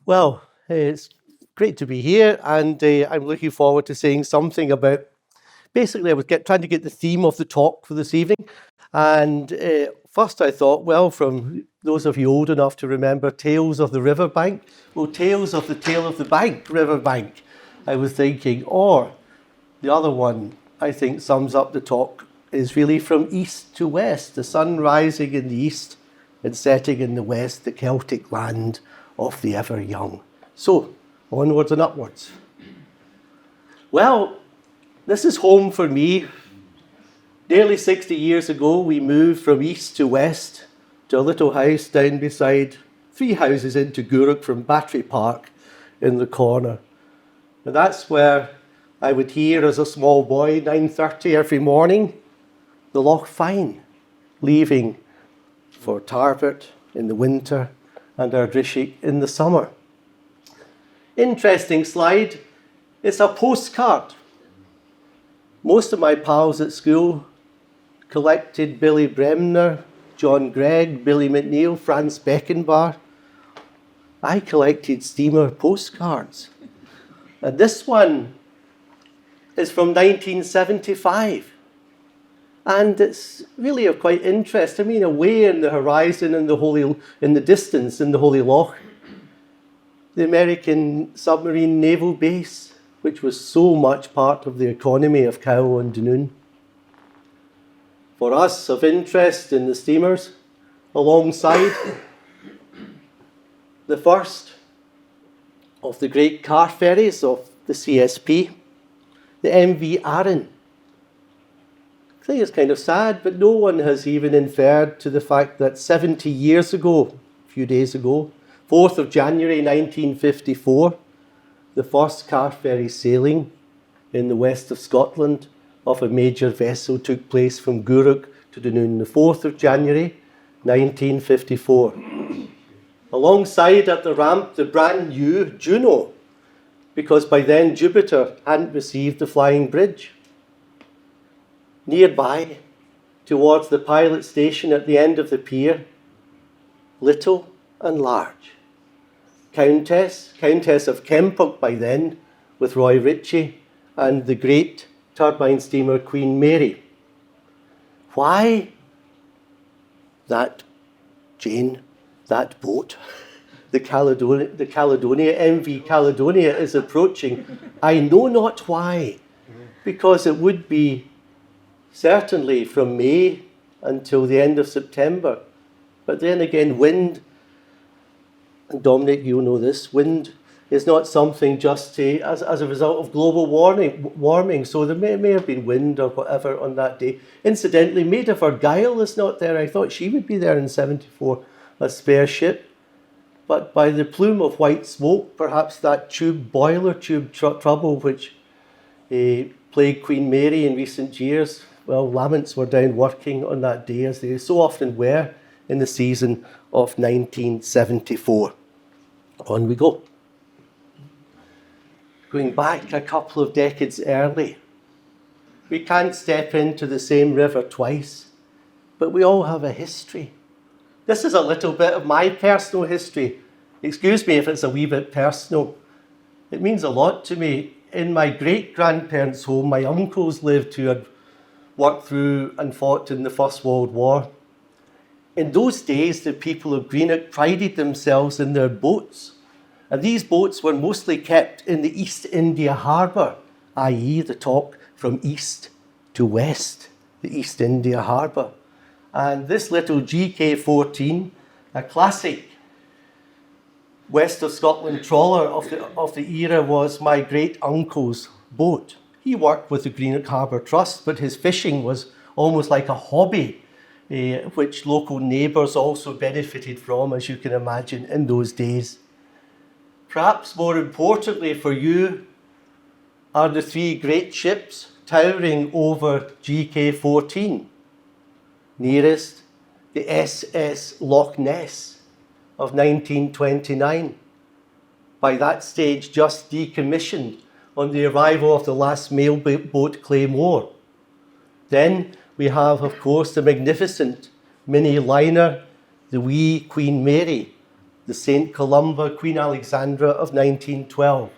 Well, it's great to be here, and I'm looking forward to saying something about. Basically, I was trying to get the theme of the talk for this evening, and first I thought, well, from those of you old enough to remember Tales of the Riverbank, well, Tales of the Tale of the Bank, Riverbank, I was thinking, or the other one I think sums up the talk is really from east to west, the sun rising in the east and setting in the west, the Celtic land of the ever young. So, onwards and upwards. Well, this is home for me. Nearly 60 years ago, we moved from east to west to a little house down beside 3 houses into Gourock from Battery Park in the corner. And that's where I would hear as a small boy, 9:30 every morning, the Loch Fyne leaving for Tarbert in the winter and Ardrishick in the summer. Interesting slide. It's a postcard. Most of my pals at school collected Billy Bremner, John Gregg, Billy McNeill, Franz Beckenbauer. I collected steamer postcards. And this one is from 1975. And it's really of quite interest. I mean, away in the horizon, in the distance, in the Holy Loch, the American submarine naval base, which was so much part of the economy of Cowal and Dunoon. For us, of interest in the steamers, alongside the first of the great car ferries of the CSP, the MV Arran. I think it's kind of sad, but no one has even inferred to the fact that 70 years ago, a few days ago, 4th of January 1954, the first car ferry sailing in the west of Scotland of a major vessel took place from Gourock to Dunoon, the 4th of January 1954. Alongside at the ramp, the brand new Juno, because by then Jupiter hadn't received the flying bridge. Nearby, towards the pilot station at the end of the pier, little and large. Countess of Kempock by then, with Roy Ritchie, and the great turbine steamer Queen Mary. Why that boat, the Caledonia, MV Caledonia is approaching? I know not why, because it would be certainly from May until the end of September. But then again, wind, and Dominic, you'll know this, wind is not something just as a result of global warming. So there may have been wind or whatever on that day. Incidentally, Maid of Argyll is not there. I thought she would be there in 74, a spare ship. But by the plume of white smoke, perhaps that boiler tube trouble which plagued Queen Mary in recent years, well, laments were down working on that day, as they so often were in the season of 1974. On we go. Going back a couple of decades early, we can't step into the same river twice, but we all have a history. This is a little bit of my personal history. Excuse me if it's a wee bit personal. It means a lot to me. In my great-grandparents' home, my uncles lived who had worked through and fought in the First World War. In those days, the people of Greenock prided themselves in their boats. And these boats were mostly kept in the East India Harbour, i.e. the talk from east to west, the East India Harbour. And this little GK-14, a classic West of Scotland trawler of the era, was my great-uncle's boat. He worked with the Greenock Harbour Trust, but his fishing was almost like a hobby, which local neighbours also benefited from, as you can imagine, in those days. Perhaps more importantly for you are the 3 great ships towering over GK-14. Nearest, the SS Loch Ness of 1929. By that stage, just decommissioned on the arrival of the last mail boat Claymore. Then we have, of course, the magnificent mini liner, the wee Queen Mary, the St. Columba Queen Alexandra of 1912,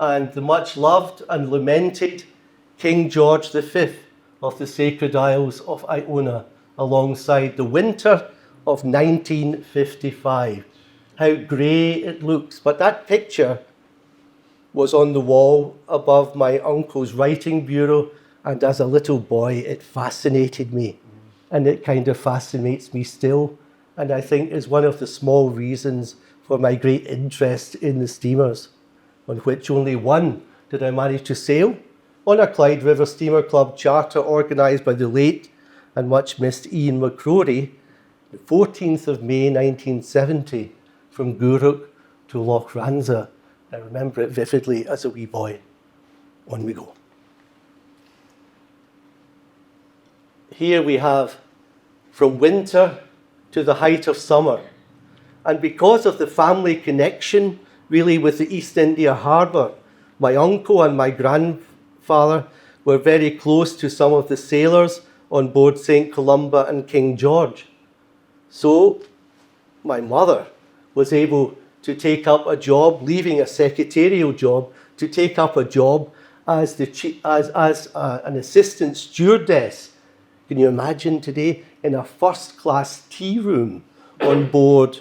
and the much loved and lamented King George V of the Sacred Isles of Iona, alongside the winter of 1955. How grey it looks, but that picture was on the wall above my uncle's writing bureau, and as a little boy it fascinated me, and it kind of fascinates me still, and I think is one of the small reasons for my great interest in the steamers, on which only one did I manage to sail, on a Clyde River Steamer Club charter organised by the late and much missed Ian McCrory, the 14th of May 1970, from Gourock to Loch Ranza. I remember it vividly as a wee boy. On we go. Here we have from winter to the height of summer. And because of the family connection, really, with the East India Harbour, my uncle and my grandfather were very close to some of the sailors on board St. Columba and King George. So my mother was able to take up a job, leaving a secretarial job, to take up a job as an assistant stewardess. Can you imagine today, in a first-class tea room on board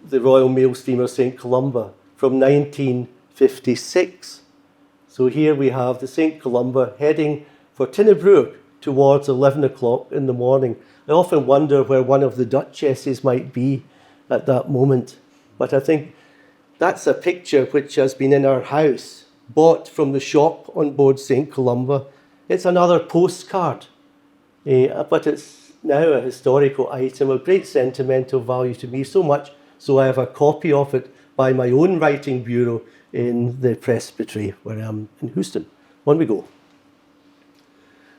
the Royal Mail steamer St. Columba from 1956. So here we have the St. Columba heading for Tinnebrew towards 11 o'clock in the morning. I often wonder where one of the duchesses might be at that moment. But I think that's a picture which has been in our house, bought from the shop on board St. Columba. It's another postcard, but it's now a historical item of great sentimental value to me, so much so I have a copy of it by my own writing bureau in the presbytery where I am in Houston. On we go.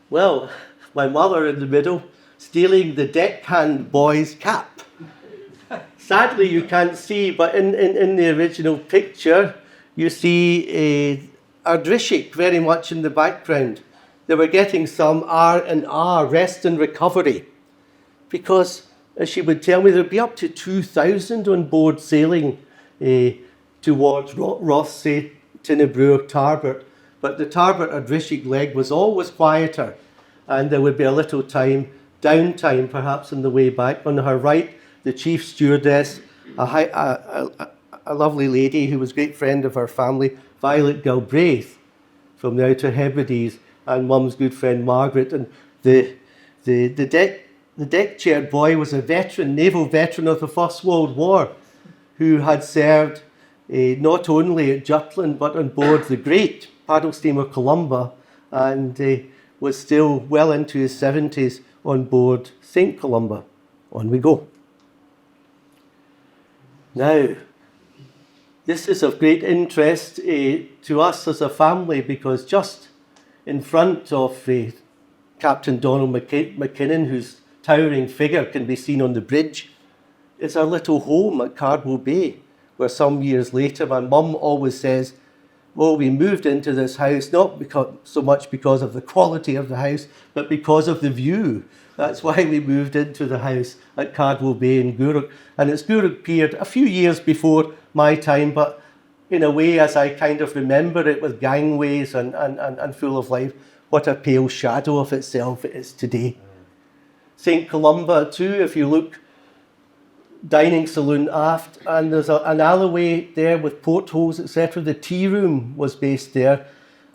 Well, my mother in the middle, stealing the deckhand boy's cap. Sadly, you can't see, but in the original picture, you see Ardrishik very much in the background. They were getting some R&R, rest and recovery, because, as she would tell me, there'd be up to 2,000 on board sailing towards Rothsay, Tinnebrew, Tarbert. But the Tarbert Ardrishik leg was always quieter, and there would be a little downtime perhaps on the way back. On her right, the chief stewardess, a lovely lady who was a great friend of our family, Violet Galbraith, from the Outer Hebrides, and Mum's good friend Margaret. And the deck-chaired boy was a naval veteran of the First World War, who had served not only at Jutland but on board the great paddle steamer Columba, and was still well into his 70s on board St. Columba. On we go. Now, this is of great interest to us as a family, because just in front of Captain Donald McKinnon, whose towering figure can be seen on the bridge, is our little home at Cardwell Bay, where some years later my mum always says, well, we moved into this house not so much because of the quality of the house, but because of the view. That's why we moved into the house at Cardwell Bay in Gourock. And it's Gourock Pier a few years before my time, but in a way, as I kind of remember it, with gangways and full of life, what a pale shadow of itself it is today. St. Columba too, if you look, dining saloon aft, and there's an alleyway there with portholes, etc. The tea room was based there,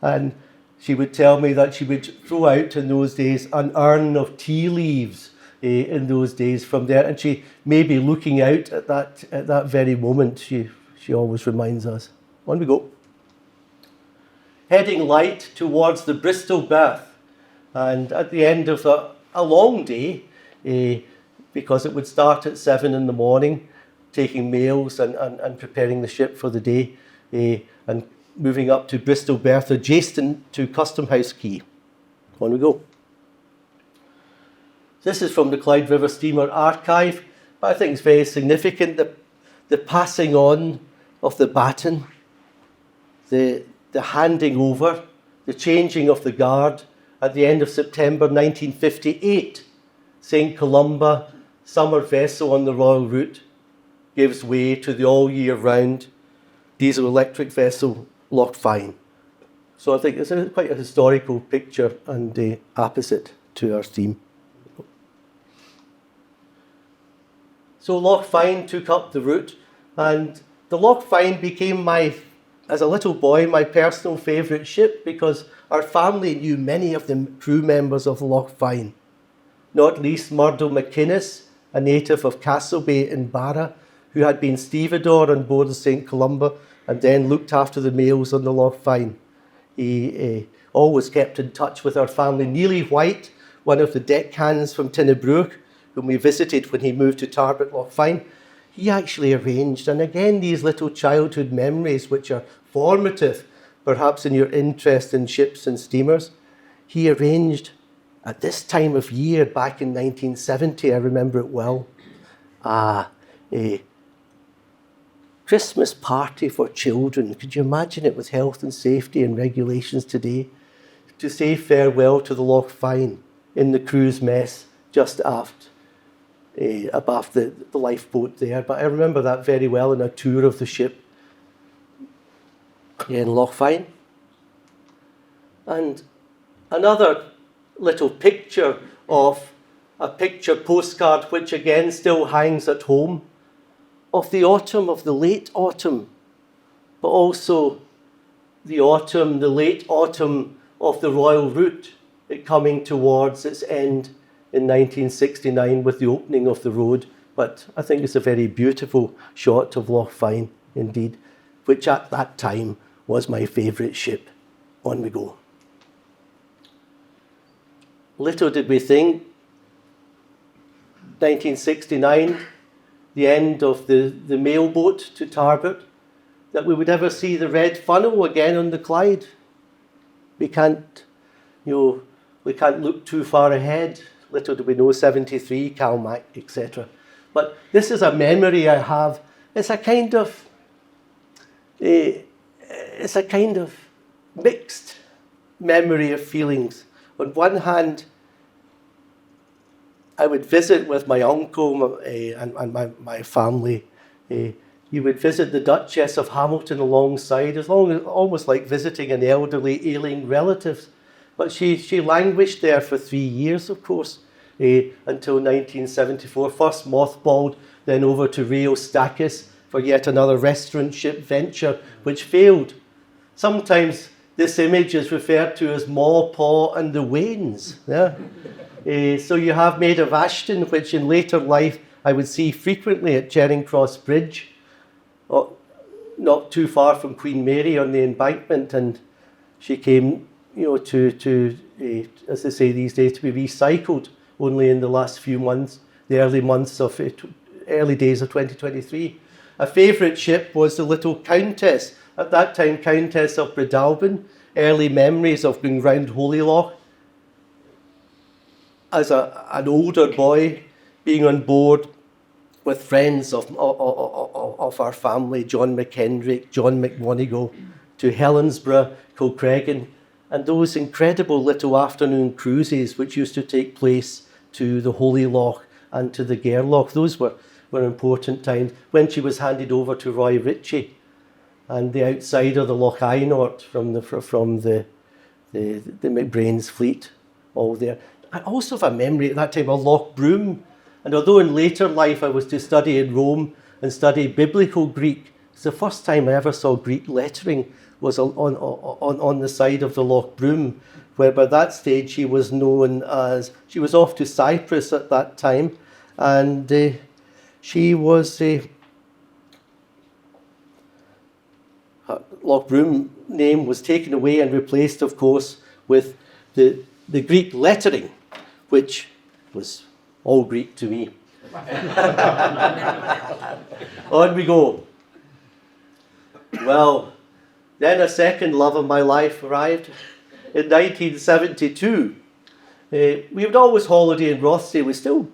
and she would tell me that she would throw out in those days an urn of tea leaves in those days from there, and she may be looking out at that very moment. She always reminds us. On we go. Heading light towards the Bristol berth, and at the end of a long day, because it would start at 7 in the morning, taking mails and preparing the ship for the day, and moving up to Bristol berth adjacent to Custom House Quay. On we go. This is from the Clyde River Steamer Archive, but I think it's very significant, the passing on of the baton, the handing over, the changing of the guard at the end of September 1958. St. Columba, summer vessel on the Royal Route, gives way to the all-year-round diesel-electric vessel Loch Fyne. So I think it's quite a historical picture and opposite to our theme. So Loch Fyne took up the route, and the Loch Fyne became as a little boy, my personal favourite ship, because our family knew many of the crew members of Loch Fyne, not least Murdo McInnes, a native of Castlebay in Barra, who had been stevedore on board the St. Columba and then looked after the mails on the Loch Fyne. He always kept in touch with our family. Neely White, one of the deckhands from Tinnebrook, whom we visited when he moved to Tarbert Loch Fyne, he actually arranged, and again these little childhood memories which are formative, perhaps in your interest in ships and steamers, he arranged at this time of year back in 1970, I remember it well, a Christmas party for children. Could you imagine it with health and safety and regulations today? To say farewell to the Loch Fyne in the crew's mess just aft. Above the lifeboat there, but I remember that very well in a tour of the ship in Loch Fyne. And another little picture of a picture postcard which again still hangs at home of the autumn, of the late autumn, but also the late autumn of the Royal Route, it coming towards its end in 1969 with the opening of the road. But I think it's a very beautiful shot of Loch Fyne indeed, which at that time was my favourite ship. On we go. Little did we think, 1969, the end of the mail boat to Tarbert, that we would ever see the red funnel again on the Clyde. We can't look too far ahead. Little do we know, 73, Calmac, etc. But this is a memory I have. It's a kind of mixed memory of feelings. On one hand, I would visit with my uncle and my family. You would visit the Duchess of Hamilton alongside, almost like visiting an elderly, ailing relative. But she languished there for 3 years, of course, until 1974. First mothballed, then over to Rio Stakis for yet another restaurant ship venture, which failed. Sometimes this image is referred to as Maw, Paw and the Wains. Yeah? So you have Maid of Ashton, which in later life I would see frequently at Charing Cross Bridge, not too far from Queen Mary on the embankment, and she came to as they say these days, to be recycled only in the last few months, the early days of 2023. A favourite ship was the little Countess, at that time Countess of Breadalbane. Early memories of going round Holyloch as an older boy, being on board with friends of our family, John McKendrick, John McMonigal, to Helensburgh, Kilcreggan, and those incredible little afternoon cruises which used to take place to the Holyloch and to the Gairloch. Those were important times when she was handed over to Roy Ritchie, and the outsider, the Loch Einort from the McBrain's fleet, all there. I also have a memory at that time of Loch Broom, and although in later life I was to study in Rome and study biblical Greek, it's the first time I ever saw Greek lettering was on the side of the Loch Broom, where by that stage she was known as, she was off to Cyprus at that time, and she was Loch Broom name was taken away and replaced, of course, with the Greek lettering, which was all Greek to me. On we go. Well, then a second love of my life arrived in 1972. We would always holiday in Rothsay. We still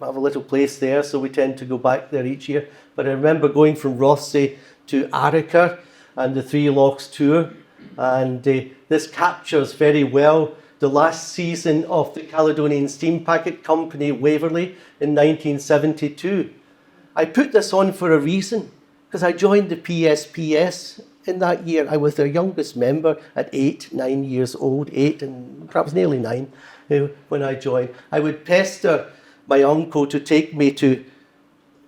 have a little place there, so we tend to go back there each year. But I remember going from Rothsay to Arica and the Three Lochs tour, and this captures very well the last season of the Caledonian Steam Packet Company, Waverley, in 1972. I put this on for a reason, because I joined the PSPS in that year. I was their youngest member at 8, 9 years old, 8 and perhaps nearly 9 when I joined. I would pester my uncle to take me to,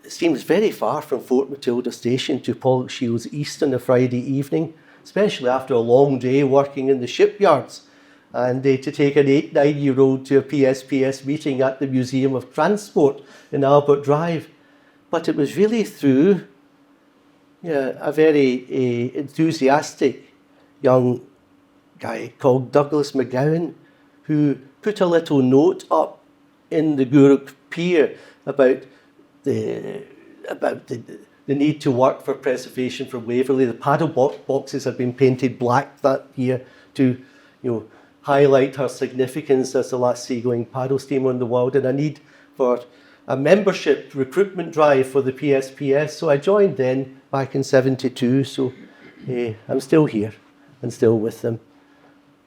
it seems very far from Fort Matilda Station, to Pollokshields East on a Friday evening, especially after a long day working in the shipyards, and to take an 8, 9-year-old to a PSPS meeting at the Museum of Transport in Albert Drive. But it was really through a very enthusiastic young guy called Douglas McGowan, who put a little note up in the Gourock pier about the need to work for preservation from Waverley. The paddle boxes had been painted black that year to, highlight her significance as the last seagoing paddle steamer in the world, and a need for a membership recruitment drive for the PSPS. So I joined then back in '72. So I'm still here and still with them.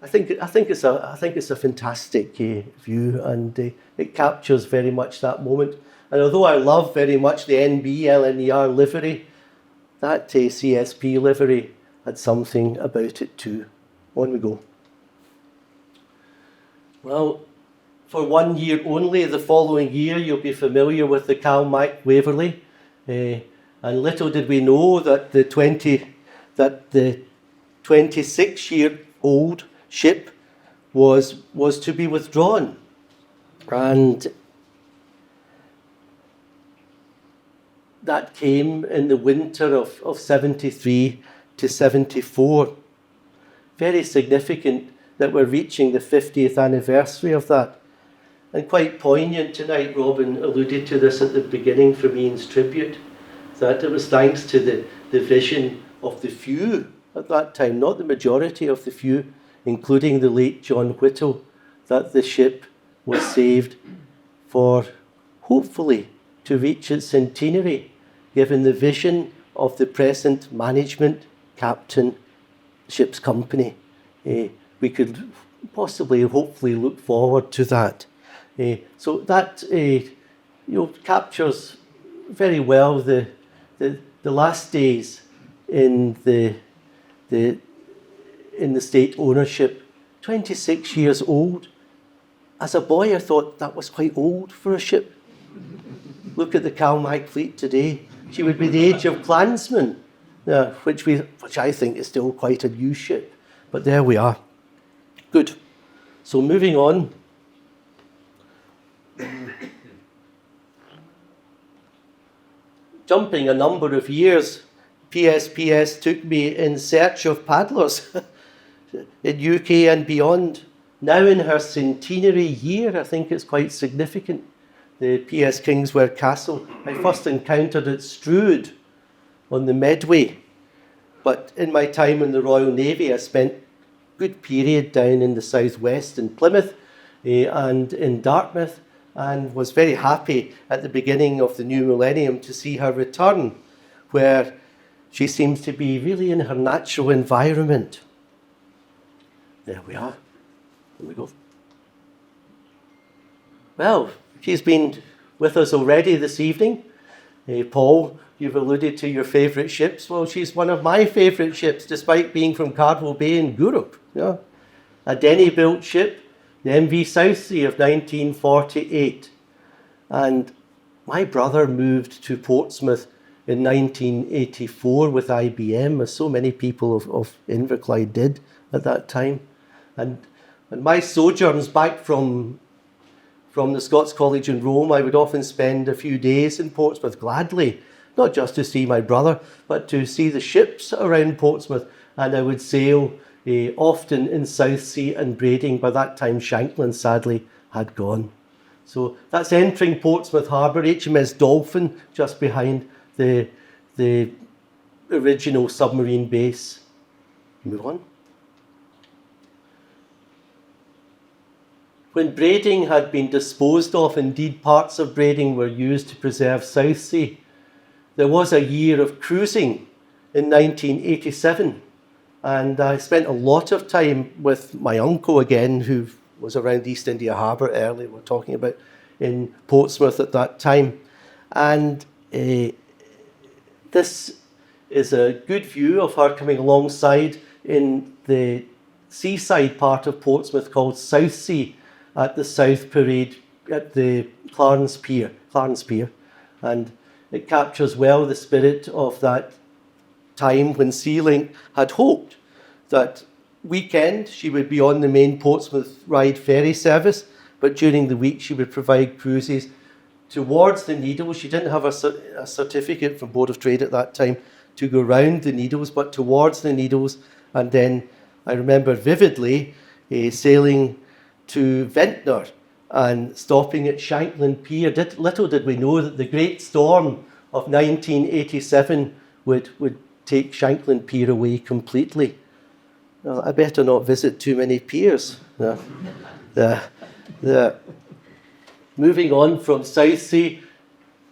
I think it's a fantastic view, and it captures very much that moment. And although I love very much the NB LNER livery, that CSP livery had something about it too. On we go. Well, for 1 year only, the following year, you'll be familiar with the Calmac Waverley. And little did we know that the 26-year-old ship was to be withdrawn. And that came in the winter of 73 to 74. Very significant that we're reaching the 50th anniversary of that. And quite poignant tonight, Robin alluded to this at the beginning from Ian's tribute, that it was thanks to the vision of the few at that time, not the majority of the few, including the late John Whittle, that the ship was saved for, hopefully, to reach its centenary, given the vision of the present management, captain, ship's company. We could possibly, hopefully, look forward to that. So that captures very well the last days in the state ownership. 26 years old. As a boy, I thought that was quite old for a ship. Look at the Calmac fleet today. She would be the age of clansmen, which I think is still quite a new ship. But there we are. Good. So moving on. Jumping a number of years, PSPS took me in search of paddlers in UK and beyond. Now in her centenary year, I think it's quite significant. The PS Kingsware Castle, I first encountered at Strood on the Medway. But in my time in the Royal Navy, I spent a good period down in the southwest in Plymouth and in Dartmouth, and was very happy at the beginning of the new millennium to see her return, where she seems to be really in her natural environment. There we are. Here we go. Well, she's been with us already this evening. Paul, you've alluded to your favourite ships. Well, she's one of my favourite ships, despite being from Cardwell Bay in Gourock. Yeah. A Denny-built ship, the MV Southsea of 1948. And my brother moved to Portsmouth in 1984 with IBM, as so many people of Inverclyde did at that time. And my sojourns back from the Scots College in Rome, I would often spend a few days in Portsmouth gladly, not just to see my brother, but to see the ships around Portsmouth. And I would sail often in Southsea and Brading. By that time, Shanklin sadly had gone. So that's entering Portsmouth Harbour, HMS Dolphin, just behind the original submarine base. Move on. When Brading had been disposed of, indeed parts of Brading were used to preserve Southsea, there was a year of cruising in 1987, and I spent a lot of time with my uncle again, who was around East India Harbour earlier, we're talking about, in Portsmouth at that time. And this is a good view of her coming alongside in the seaside part of Portsmouth called Southsea at the South Parade at the Clarence Pier, and it captures well the spirit of that time when Sea-Link had hoped that weekend she would be on the main Portsmouth Ryde ferry service, but during the week she would provide cruises towards the Needles. She didn't have a certificate from Board of Trade at that time to go round the Needles, but towards the Needles. And then I remember vividly sailing to Ventnor and stopping at Shanklin Pier. Little did we know that the great storm of 1987 would take Shanklin Pier away completely. Well, I better not visit too many piers. Moving on from Southsea,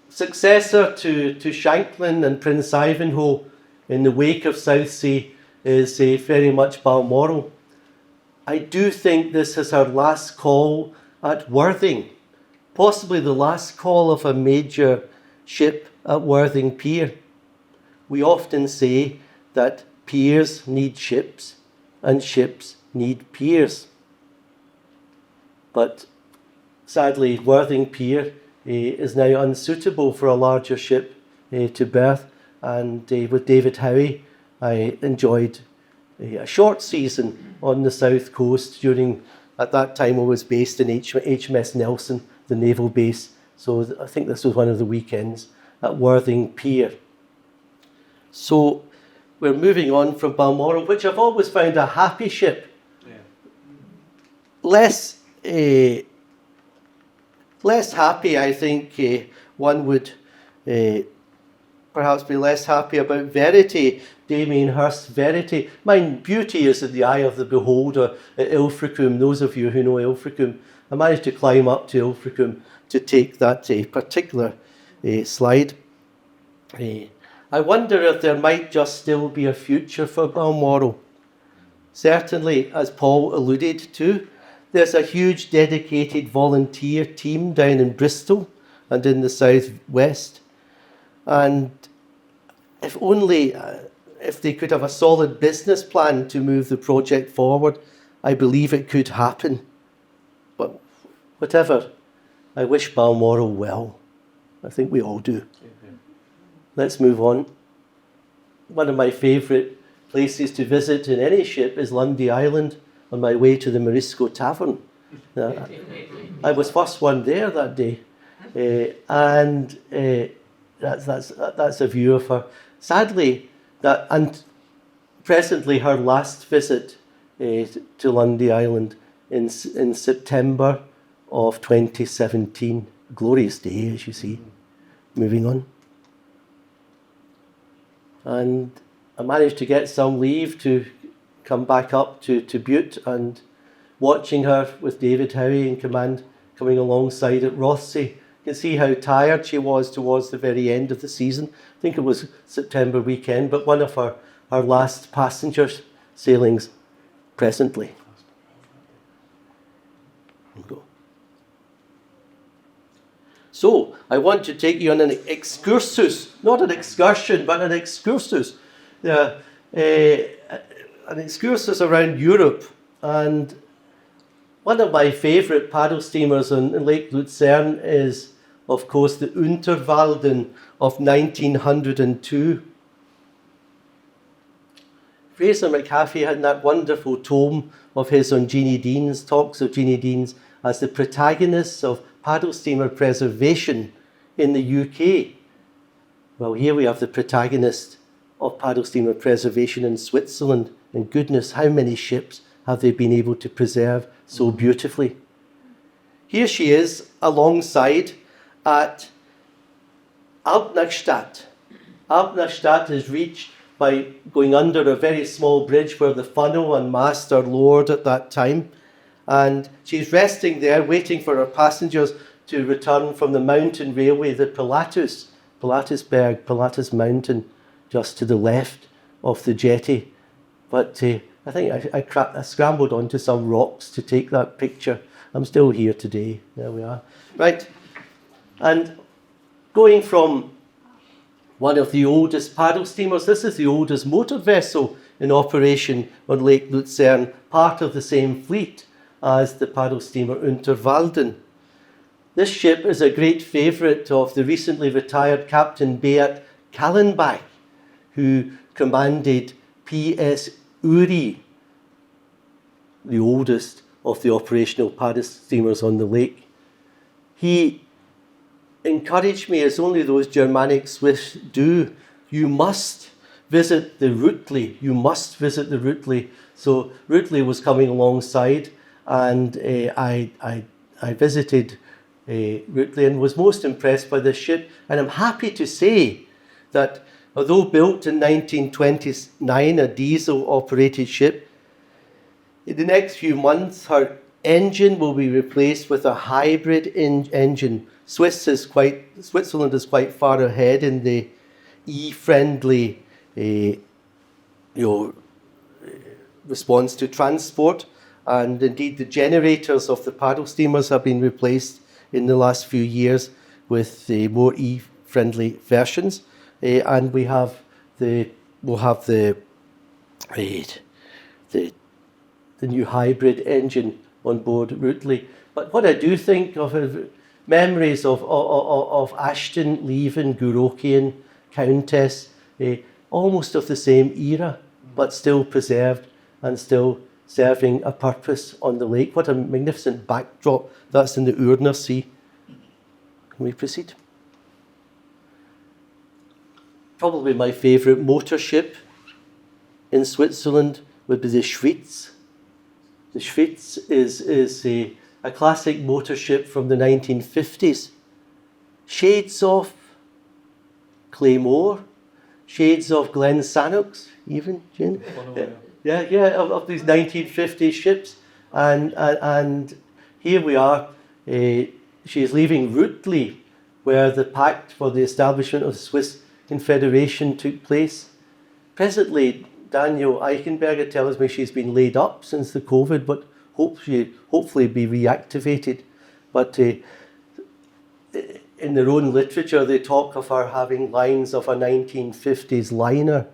successor to Shanklin and Prince Ivanhoe in the wake of Southsea is very much Balmoral. I do think this is our last call at Worthing, possibly the last call of a major ship at Worthing Pier. We often say that piers need ships and ships need piers. But sadly, Worthing Pier is now unsuitable for a larger ship to berth. And with David Howie, I enjoyed a short season on the south coast during, at that time I was based in HMS Nelson, the naval base. So I think this was one of the weekends at Worthing Pier. So we're moving on from Balmoral, which I've always found a happy ship. Yeah. Less happy, I think one would perhaps be less happy about Verity, Damien Hirst's Verity. Mine beauty is in the eye of the beholder at Ilfracombe. Those of you who know Ilfracombe, I managed to climb up to Ilfracombe to take that particular slide. I wonder if there might just still be a future for Balmoral. Certainly, as Paul alluded to, there's a huge dedicated volunteer team down in Bristol and in the southwest. And if only if they could have a solid business plan to move the project forward, I believe it could happen. But whatever, I wish Balmoral well. I think we all do. Let's move on. One of my favourite places to visit in any ship is Lundy Island on my way to the Morisco Tavern. I was first one there that day. And that's a view of her. Sadly, and presently her last visit to Lundy Island in September of 2017. Glorious day, as you see. Moving on. And I managed to get some leave to come back up to Butte, and watching her with David Howie in command coming alongside at Rothsay. You can see how tired she was towards the very end of the season. I think it was September weekend, but one of her last passenger sailings presently. Go. So, I want to take you on an excursus, not an excursion, but an excursus. An excursus around Europe. And one of my favourite paddle steamers in Lake Lucerne is, of course, the Unterwalden of 1902. Fraser McHaffey had that wonderful tome of his on Jeannie Deans, talks of Jeannie Deans as the protagonists of paddle steamer preservation in the UK. Well, here we have the protagonist of paddle steamer preservation in Switzerland. And goodness, how many ships have they been able to preserve so beautifully? Here she is alongside at Alpnachstadt. Alpnachstadt is reached by going under a very small bridge where the funnel and mast are lowered at that time. And she's resting there, waiting for her passengers to return from the mountain railway, the Pilatusberg Mountain, just to the left of the jetty. But I think I scrambled onto some rocks to take that picture. I'm still here today. There we are. Right. And going from one of the oldest paddle steamers. This is the oldest motor vessel in operation on Lake Luzerne, part of the same fleet as the paddle steamer Unterwalden. This ship is a great favourite of the recently retired Captain Beat Kallenbach, who commanded PS Uri, the oldest of the operational paddle steamers on the lake. He encouraged me, as only those Germanic Swiss do, you must visit the Rutli. You must visit the Rutli. So Rutli was coming alongside, and I visited Rutli and was most impressed by this ship. And I'm happy to say that although built in 1929, a diesel-operated ship, in the next few months her engine will be replaced with a hybrid engine. Switzerland is quite far ahead in the E-friendly response to transport, and indeed the generators of the paddle steamers have been replaced in the last few years with the more E-friendly versions, and we'll have the new hybrid engine on board Rutli. But what I do think of memories of Ashton, Leven, Gourockian, Countess, almost of the same era, but still preserved and still serving a purpose on the lake. What a magnificent backdrop. That's in the Urner Sea. Can we proceed? Probably my favourite motor ship in Switzerland would be the Schwyz. The Schwyz is a classic motor ship from the 1950s. Shades of Claymore, shades of Glen Sannox, even, Jane? Of these 1950s ships. And here we are. She's leaving Rutli, where the pact for the establishment of the Swiss Confederation took place. Presently, Daniel Eichenberger tells me she's been laid up since the COVID, but hopefully be reactivated. But in their own literature, they talk of her having lines of a 1950s liner.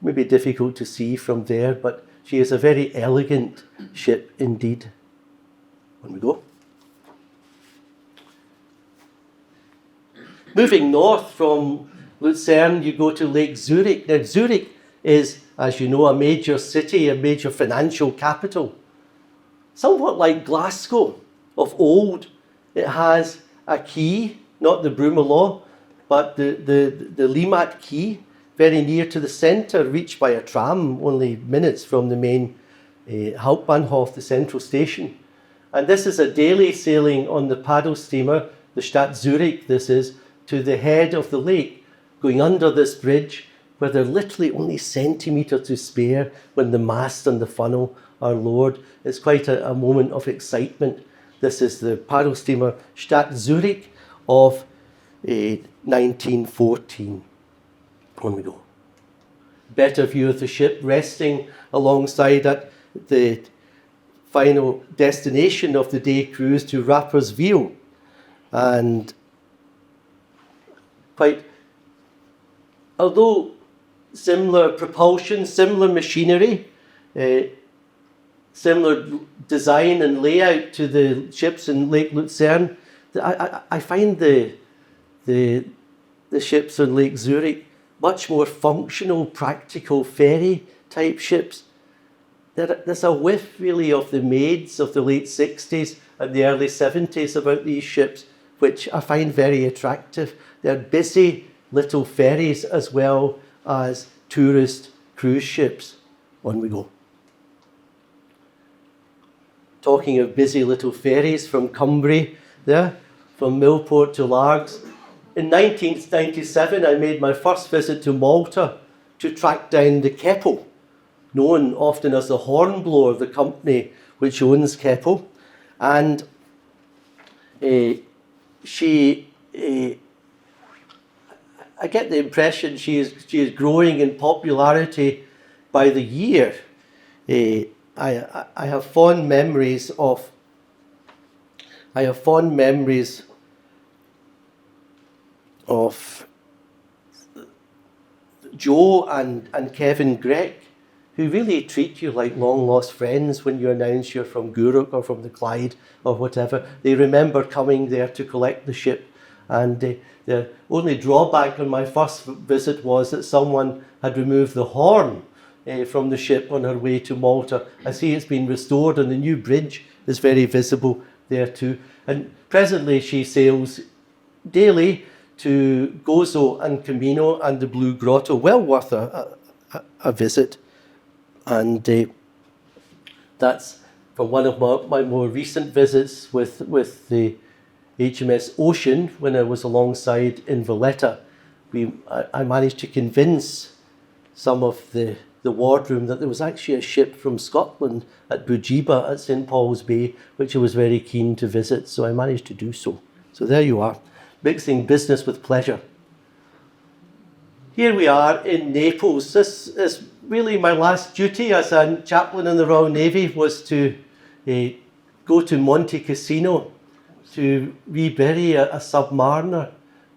Maybe difficult to see from there, but she is a very elegant ship indeed. On we go. Moving north from Luzerne, you go to Lake Zurich. Now, Zurich is, as you know, a major city, a major financial capital. Somewhat like Glasgow of old, it has a quay, not the Brummelaw, but the Limmat quay, very near to the centre, reached by a tram, only minutes from the main Hauptbahnhof, the central station. And this is a daily sailing on the paddle steamer, the Stadt Zurich, this is, to the head of the lake, going under this bridge, where there are literally only centimetres to spare when the mast and the funnel are lowered. It's quite a moment of excitement. This is the paddle steamer Stadt Zurich of 1914. On we go. Better view of the ship resting alongside at the final destination of the day cruise to Rapperswil. And although similar propulsion, similar machinery, similar design and layout to the ships in Lake Luzerne, I find the ships on Lake Zurich much more functional, practical ferry type ships. There's a whiff really of the maids of the late 60s and the early 70s about these ships, which I find very attractive. They're busy little ferries as well as tourist cruise ships. On we go. Talking of busy little ferries from Cumbria, there, from Millport to Largs. In 1997, I made my first visit to Malta to track down the Keppel, known often as the Hornblower, the company which owns Keppel. And I get the impression she is growing in popularity by the year. I have fond memories of Joe and Kevin Gregg, who really treat you like long-lost friends when you announce you're from Gourock or from the Clyde or whatever. They remember coming there to collect the ship. And the only drawback on my first visit was that someone had removed the horn from the ship on her way to Malta. I see it's been restored, and the new bridge is very visible there too. And presently she sails daily to Gozo and Camino and the Blue Grotto. Well worth a visit. And that's from one of my more recent visits with the HMS Ocean when I was alongside in Valletta. I managed to convince some of the wardroom that there was actually a ship from Scotland at Bujiba at St. Paul's Bay, which I was very keen to visit, so I managed to do so. So there you are, mixing business with pleasure. Here we are in Naples. This is really my last duty as a chaplain in the Royal Navy, was to go to Monte Cassino to rebury a submariner,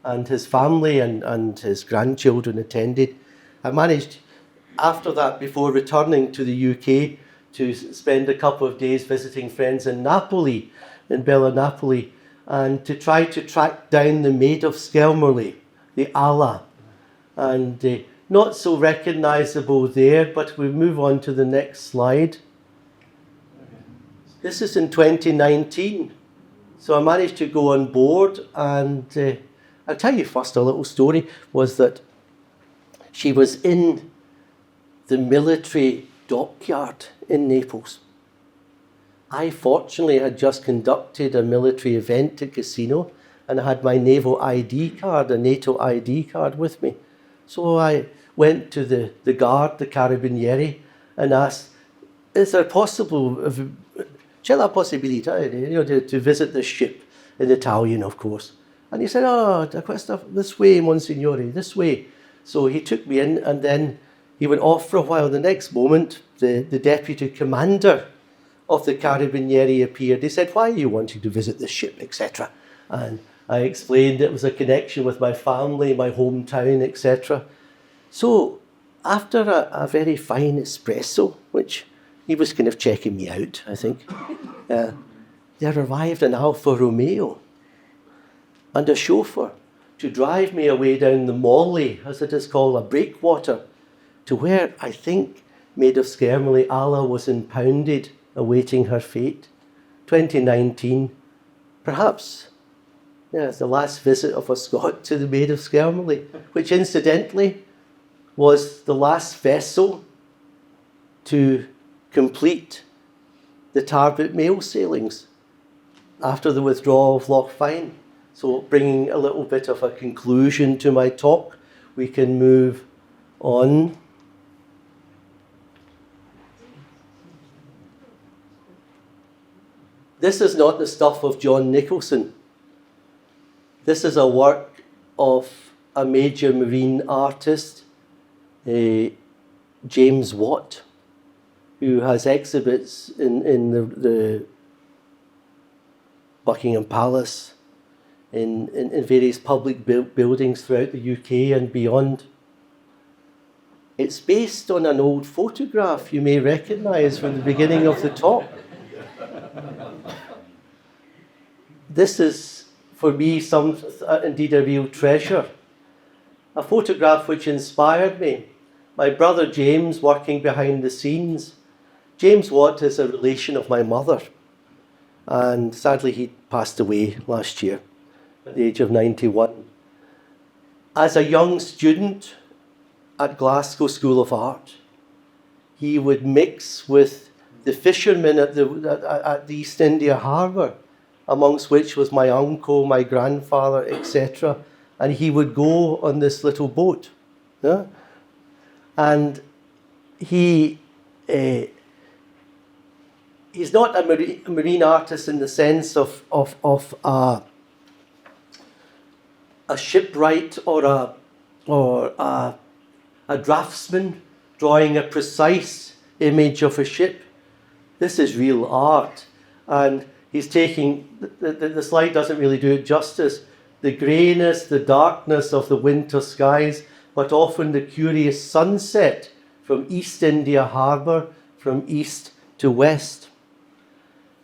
and his family and his grandchildren attended. I managed, after that, before returning to the UK, to spend a couple of days visiting friends in Napoli, in Bella Napoli, and to try to track down the Maid of Skelmerley, the Ala. And not so recognisable there, but we move on to the next slide. This is in 2019. So I managed to go on board, and I'll tell you first a little story, was that she was in the military dockyard in Naples. I fortunately had just conducted a military event at Cassino, and I had my naval ID card, a NATO ID card with me. So I went to the guard, the carabinieri, and asked, is there c'è la possibilità to visit this ship, in Italian, of course. And he said, this way, Monsignore, this way. So he took me in, and then he went off for a while. The next moment, the deputy commander of the Carabinieri appeared. He said, why are you wanting to visit this ship, etc.? And I explained it was a connection with my family, my hometown, etc. So after a very fine espresso, which he was kind of checking me out, I think, there arrived an Alfa Romeo and a chauffeur to drive me away down the Molly, as it is called, a breakwater, to where I think Maid of Skelmerley Ala was impounded, awaiting her fate. 2019, perhaps, the last visit of a Scot to the Maid of Skelmerley, which incidentally was the last vessel to complete the Tarbert mail sailings after the withdrawal of Loch Fyne. So bringing a little bit of a conclusion to my talk, we can move on. This is not the stuff of John Nicholson. This is a work of a major marine artist, James Watt, who has exhibits in the Buckingham Palace, in various public buildings throughout the UK and beyond. It's based on an old photograph you may recognise from the beginning of the talk. This is, for me, indeed a real treasure. A photograph which inspired me. My brother James working behind the scenes. James Watt is a relation of my mother, and sadly he passed away last year at the age of 91. As a young student at Glasgow School of Art, he would mix with the fishermen at the East India Harbour, amongst which was my uncle, my grandfather, etc. And he would go on this little boat. Yeah? And he's not a marine artist in the sense of a shipwright or a draftsman drawing a precise image of a ship. This is real art, and he's taking, the slide doesn't really do it justice, the greyness, the darkness of the winter skies, but often the curious sunset from East India Harbour, from east to west.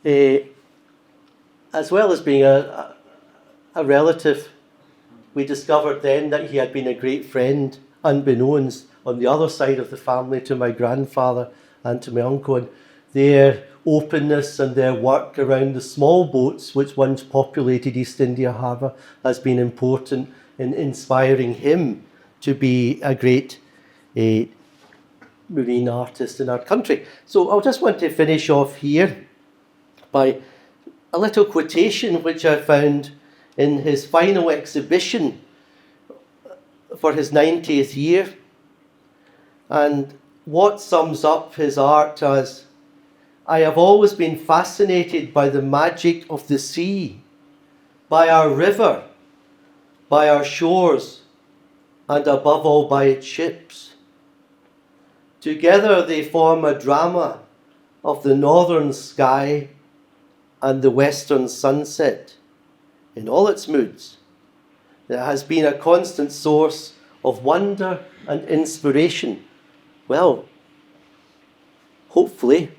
As well as being a relative, we discovered then that he had been a great friend, unbeknownst, on the other side of the family to my grandfather and to my uncle. And their openness and their work around the small boats which once populated East India Harbour has been important in inspiring him to be a great marine artist in our country. So I'll just want to finish off here by a little quotation which I found in his final exhibition for his 90th year, and what sums up his art as, "I have always been fascinated by the magic of the sea, by our river, by our shores, and above all by its ships. Together they form a drama of the northern sky and the western sunset in all its moods. It has been a constant source of wonder and inspiration." Well, hopefully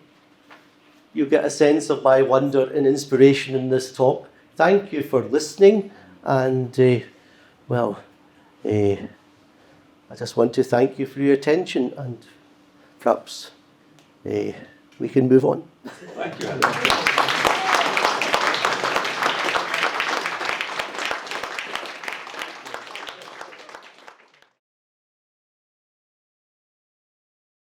you get a sense of my wonder and inspiration in this talk. Thank you for listening, and I just want to thank you for your attention, and perhaps we can move on. Thank you.